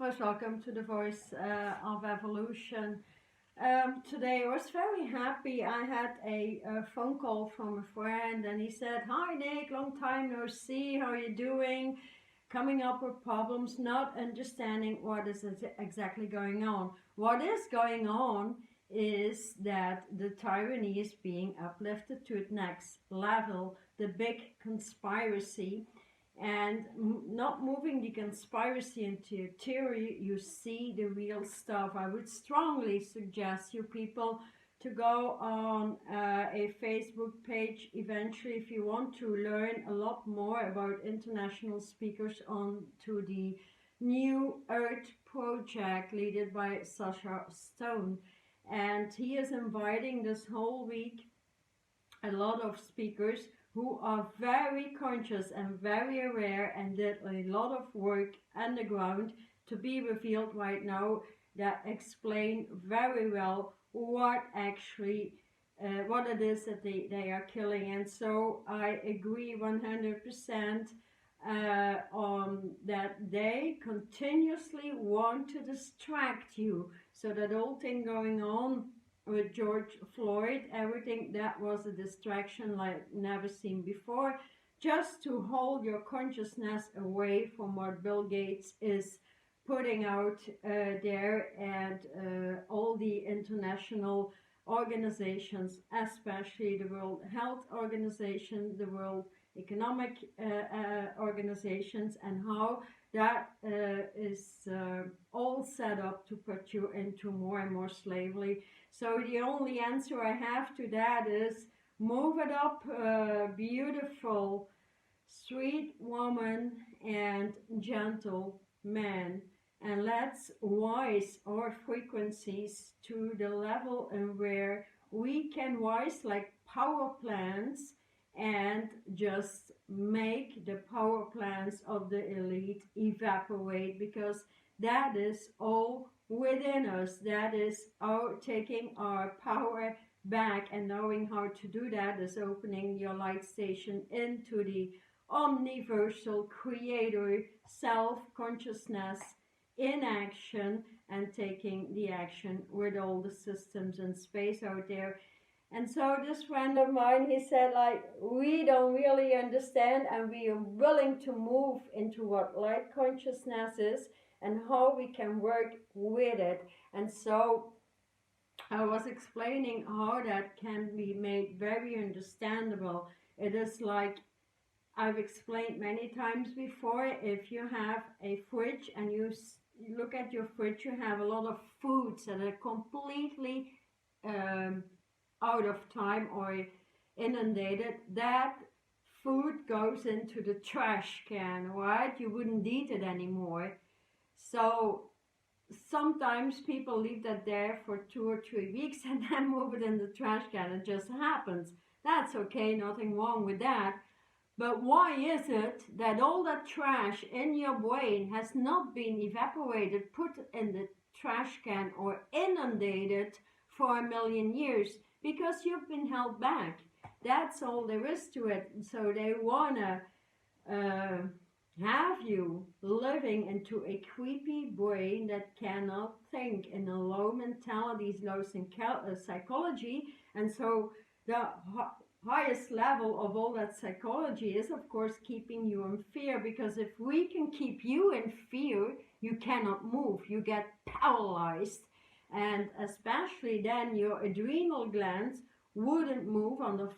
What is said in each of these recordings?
Most welcome to the Voice of Evolution. Today I was very happy. I had a phone call from a friend and he said, "Hi Nick, long time no see, how are you doing? Coming up with problems, not understanding what is exactly going on. What is going on is that the tyranny is being uplifted to its next level, the big conspiracy, and not moving the conspiracy into theory, you see the real stuff. I would strongly suggest you people to go on a Facebook page eventually if you want to learn a lot more about international speakers on to the New Earth project led by Sacha Stone, and he is inviting this whole week a lot of speakers who are very conscious and very aware and did a lot of work underground to be revealed right now that explain very well what actually what it is that they are killing. And so I agree 100% on that they continuously want to distract you. So that whole thing going on with George Floyd, everything that was a distraction like never seen before, just to hold your consciousness away from what Bill Gates is putting out there, and all the international organizations, especially the World Health Organization, the World Economic organizations, and how that is all set up to put you into more and more slavery. So the only answer I have to that is move it up, beautiful, sweet woman and gentle man. And let's wise our frequencies to the level and where we can wise like power plants and just make the power plants of the elite evaporate, because that is all within us. That is our taking our power back, and knowing how to do that is opening your light station into the omniversal creator self-consciousness in action, and taking the action with all the systems and space out there. And so this friend of mine, he said, like, we don't really understand, and we are willing to move into what light consciousness is and how we can work with it. And so I was explaining how that can be made very understandable. It is like I've explained many times before. If you have a fridge and you look at your fridge, you have a lot of foods that are completely out of time or inundated. That food goes into the trash can, right? You wouldn't eat it anymore. So sometimes people leave that there for 2 or 3 weeks and then move it in the trash can. It just happens. That's okay, nothing wrong with that. But why is it that all that trash in your brain has not been evaporated, put in the trash can, or inundated for 1,000,000 years? Because you've been held back. That's all there is to it. So they wanna have you living into a creepy brain that cannot think, in a low mentality, low psychology. And so the highest level of all that psychology is, of course, keeping you in fear, because if we can keep you in fear, you cannot move, you get paralyzed, and especially then your adrenal glands wouldn't move on the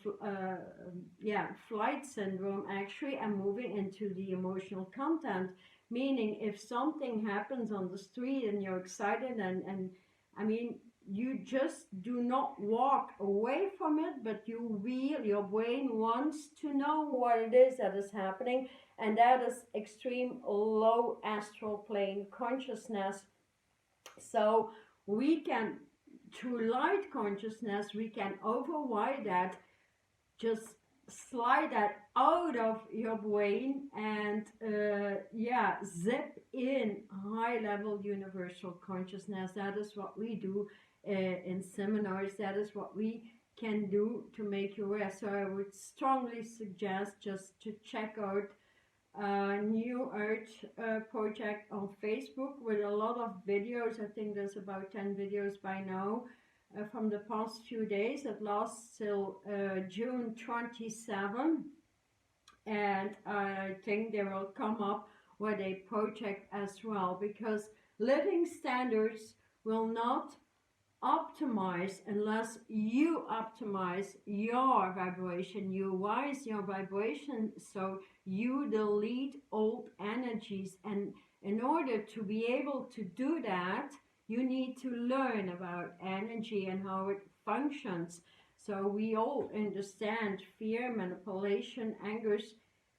flight syndrome actually, and moving into the emotional content, meaning if something happens on the street and you're excited and I mean, you just do not walk away from it, but your brain wants to know what it is that is happening, and that is extreme low astral plane consciousness. So we can, through light consciousness, we can override that, just slide that out of your brain, and zip in high level universal consciousness. That is what we do in seminars. That is what we can do to make you aware. So I would strongly suggest just to check out New Earth project on Facebook with a lot of videos. I think there's about 10 videos by now from the past few days. It lasts till June 27, and I think they will come up with a project as well, because living standards will not optimize unless you optimize your vibration, you rise your vibration, so you delete old energies. And in order to be able to do that, you need to learn about energy and how it functions. So we all understand fear, manipulation, angers,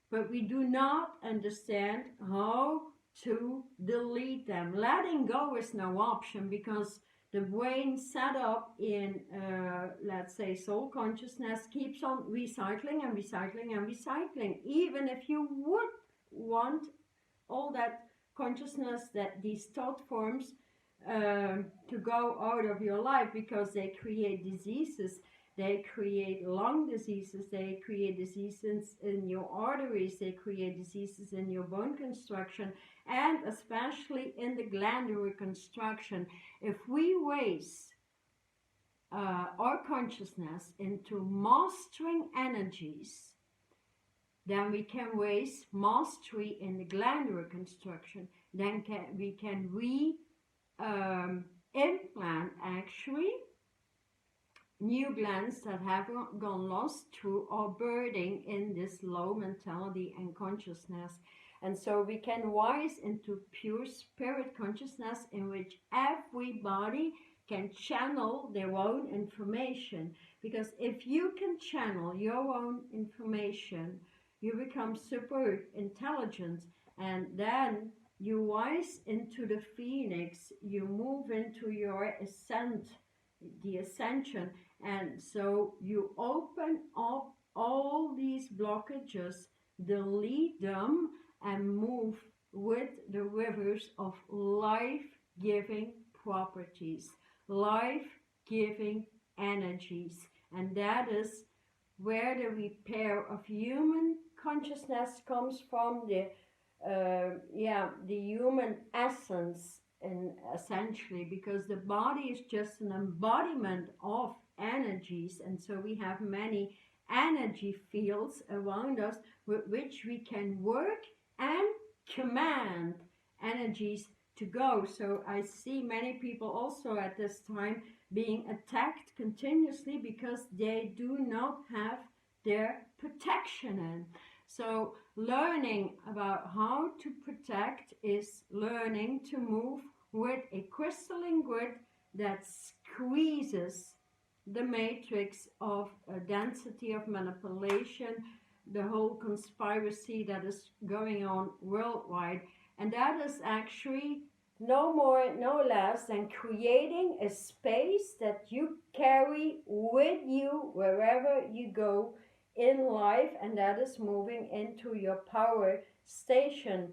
but we do not understand how to delete them. Letting go is no option, because the brain set up in, let's say, soul consciousness keeps on recycling and recycling and recycling. Even if you would want all that consciousness, that these thought forms, to go out of your life, because they create diseases. They create lung diseases, they create diseases in your arteries, they create diseases in your bone construction, and especially in the glandular construction. If we raise our consciousness into mastering energies, then we can raise mastery in the glandular construction. Then we can implant actually new glands that have gone lost through our birthing in this low mentality and consciousness. And so we can rise into pure spirit consciousness, in which everybody can channel their own information. Because if you can channel your own information, you become super intelligent, and then you rise into the phoenix, you move into your the ascension. And so you open up all these blockages, delete them, and move with the rivers of life-giving properties, life-giving energies. And that is where the repair of human consciousness comes from, the human essence, and essentially, because the body is just an embodiment of energies. And so we have many energy fields around us with which we can work and command energies to go. So I see many people also at this time being attacked continuously because they do not have their protection in. So learning about how to protect is learning to move with a crystalline grid that squeezes the matrix of density of manipulation, the whole conspiracy that is going on worldwide. And that is actually no more, no less than creating a space that you carry with you wherever you go in life, and that is moving into your power station.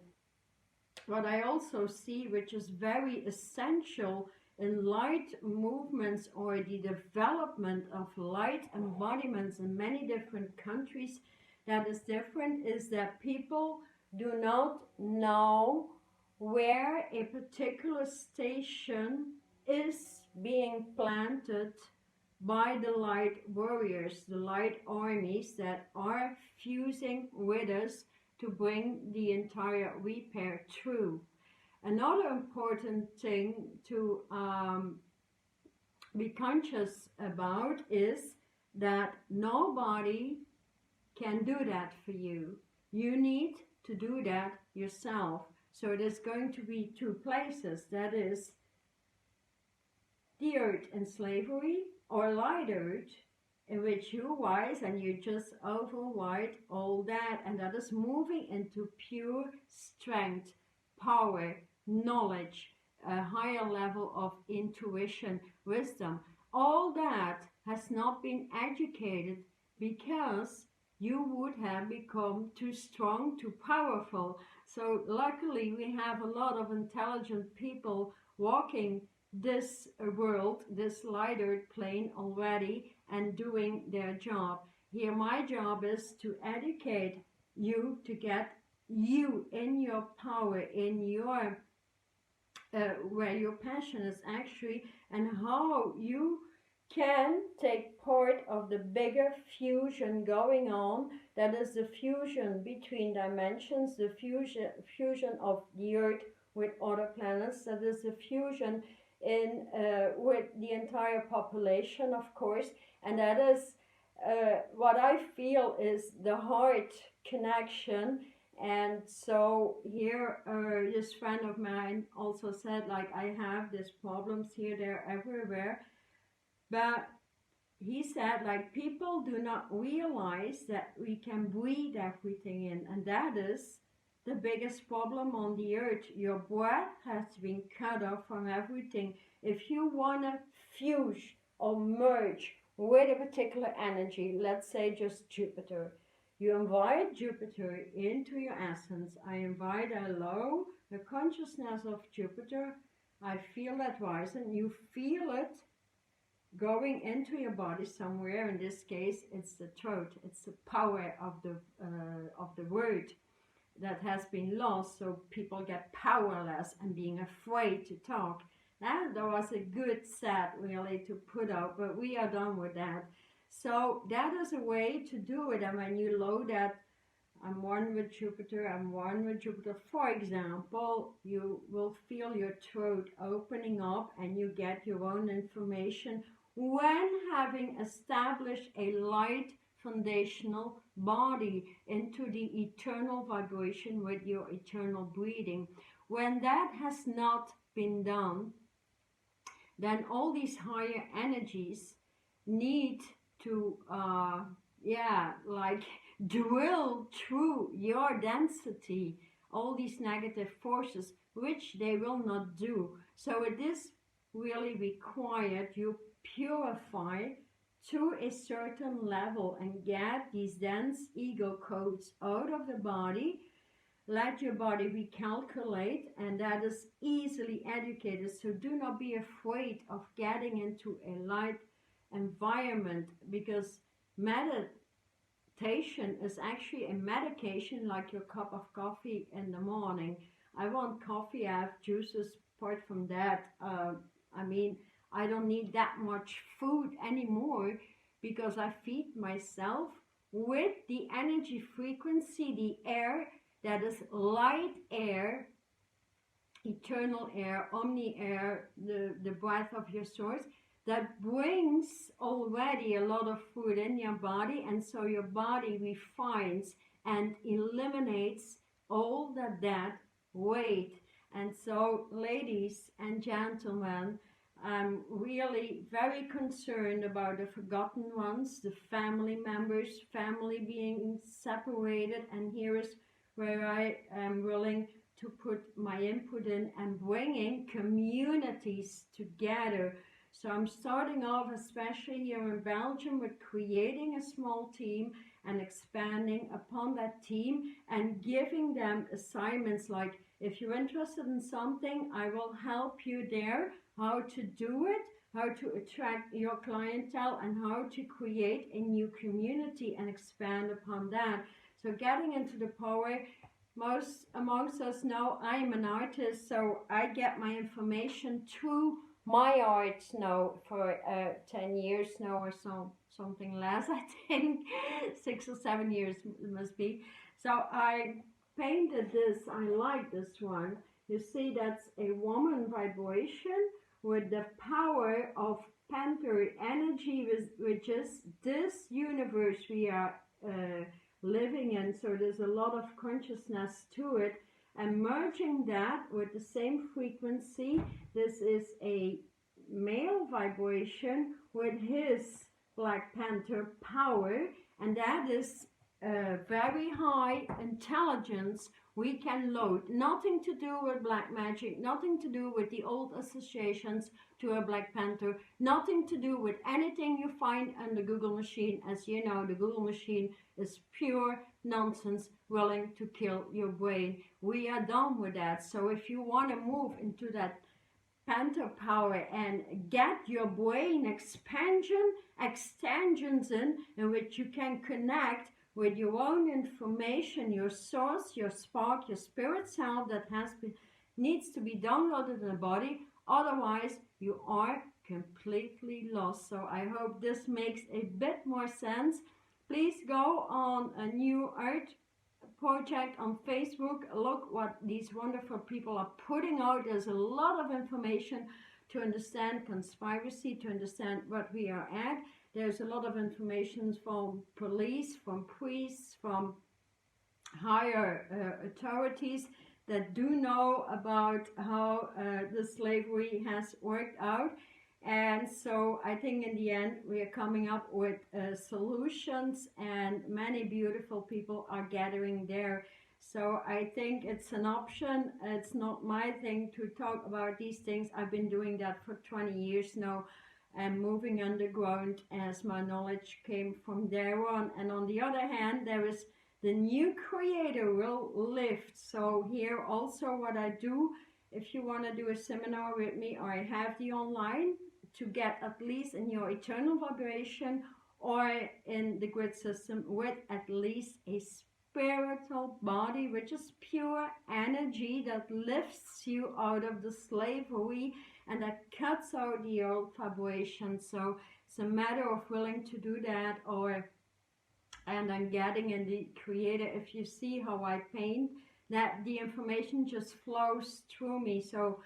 What I also see, which is very essential in light movements or the development of light embodiments in many different countries, that is different, is that people do not know where a particular station is being planted by the light warriors, the light armies that are fusing with us to bring the entire repair through. Another important thing to be conscious about is that nobody can do that for you. You need to do that yourself. So there's going to be two places, that is the earth in slavery, or light earth, in which you rise and you just override all that, and that is moving into pure strength, power, knowledge, a higher level of intuition, wisdom. All that has not been educated because you would have become too strong, too powerful. So luckily we have a lot of intelligent people walking this world, this light earth plane already, and doing their job. Here my job is to educate you to get you in your power, in your where your passion is actually, and how you can take part of the bigger fusion going on. That is the fusion between dimensions, the fusion of the Earth with other planets. That is the fusion in with the entire population, of course, and that is what I feel is the heart connection. And so here, this friend of mine also said, like, I have these problems here, there, everywhere. But he said, like, people do not realize that we can breathe everything in. And that is the biggest problem on the earth. Your breath has been cut off from everything. If you want to fuse or merge with a particular energy, let's say just Jupiter, you invite Jupiter into your essence. I invite, allow the consciousness of Jupiter. I feel that rising. You feel it going into your body somewhere. In this case, it's the throat. It's the power of the word that has been lost. So people get powerless and being afraid to talk. That was a good set really to put out, but we are done with that. So that is a way to do it. And when you load that, I'm one with Jupiter, I'm one with Jupiter, for example, you will feel your throat opening up and you get your own information when having established a light foundational body into the eternal vibration with your eternal breathing. When that has not been done, then all these higher energies need to like drill through your density all these negative forces, which they will not do. So it is really required you purify to a certain level and get these dense ego codes out of the body. Let your body recalculate, and that is easily educated. So do not be afraid of getting into a light environment, because meditation is actually a medication, like your cup of coffee in the morning. I want coffee, I have juices. Apart from that, I mean, I don't need that much food anymore, because I feed myself with the energy frequency, the air that is light air, eternal air, omni air, the breath of your source, that brings already a lot of food in your body. And so your body refines and eliminates all that dead weight. And so, ladies and gentlemen, I'm really very concerned about the forgotten ones, the family members, family being separated. And here is where I am willing to put my input in, and bringing communities together. So I'm starting off, especially here in Belgium, with creating a small team and expanding upon that team and giving them assignments like, if you're interested in something, I will help you there, how to do it, how to attract your clientele, and how to create a new community and expand upon that. So getting into the power, most amongst us know I'm an artist, so I get my information through my art now for 10 years now or so, something less, I think, 6 or 7 years it must be. So I painted this, I like this one. You see, that's a woman vibration with the power of Panther energy, which is this universe we are living in. So there's a lot of consciousness to it, and merging that with the same frequency. This is a male vibration with his Black Panther power, and that is very high intelligence we can load. Nothing to do with black magic, nothing to do with the old associations to a Black Panther, nothing to do with anything you find on the Google machine. As you know, the Google machine is pure nonsense, willing to kill your brain. We are done with that. So if you want to move into that Panther power and get your brain extensions in which you can connect with your own information, your source, your spark, your spirit self that needs to be downloaded in the body. Otherwise, you are completely lost. So I hope this makes a bit more sense. Please go on a New Earth project on Facebook. Look what these wonderful people are putting out. There's a lot of information to understand conspiracy, to understand what we are at. There's a lot of information from police, from priests, from higher authorities that do know about how the slavery has worked out. And so I think in the end we are coming up with solutions, and many beautiful people are gathering there. So I think it's an option. It's not my thing to talk about these things. I've been doing that for 20 years now, and moving underground as my knowledge came from there on. And on the other hand, there is the new creator will lift. So here also what I do, if you want to do a seminar with me, or I have the online to get at least in your eternal vibration or in the grid system with at least a spiritual body, which is pure energy that lifts you out of the slavery and that cuts out the old vibration. So it's a matter of willing to do that, and I'm getting in the creator. If you see how I paint, that the information just flows through me. So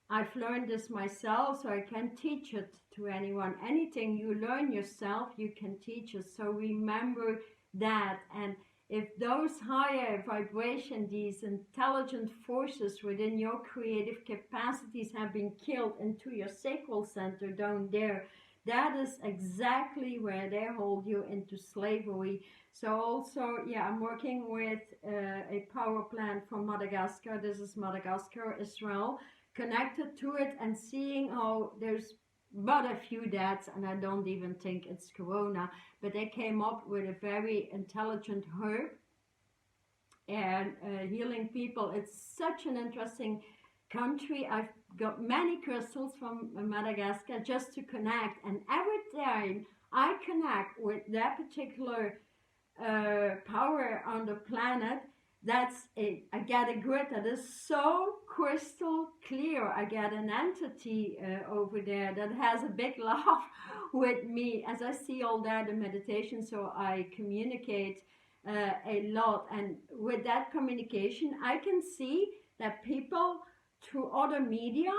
I've learned this myself, so I can teach it to anyone. Anything you learn yourself, you can teach it. So remember that. And if those higher vibration, these intelligent forces within your creative capacities have been killed into your sacral center down there, that is exactly where they hold you into slavery. So also, yeah, I'm working with a power plant from Madagascar. This is Madagascar, Israel, connected to it, and seeing how there's but a few deaths, and I don't even think it's corona, but they came up with a very intelligent herb and healing people. It's such an interesting country. I've got many crystals from Madagascar just to connect, and every time I connect with that particular power on the planet, I get a grid that is so crystal clear. I get an entity over there that has a big laugh with me as I see all that in meditation. So I communicate a lot, and with that communication I can see that people through other media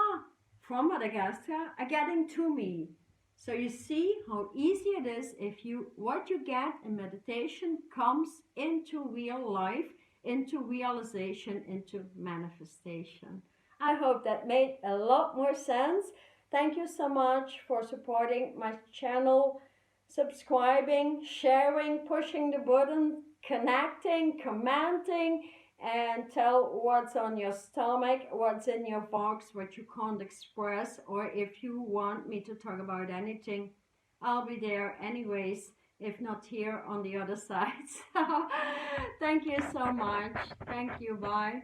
from Madagascar are getting to me. So you see how easy it is if what you get in meditation comes into real life, into realization, into manifestation. I hope that made a lot more sense. Thank you so much for supporting my channel, subscribing, sharing, pushing the button, connecting, commenting, and tell what's on your stomach, what's in your box, what you can't express, or if you want me to talk about anything, I'll be there anyways, if not here on the other side. So thank you so much. Thank you. Bye.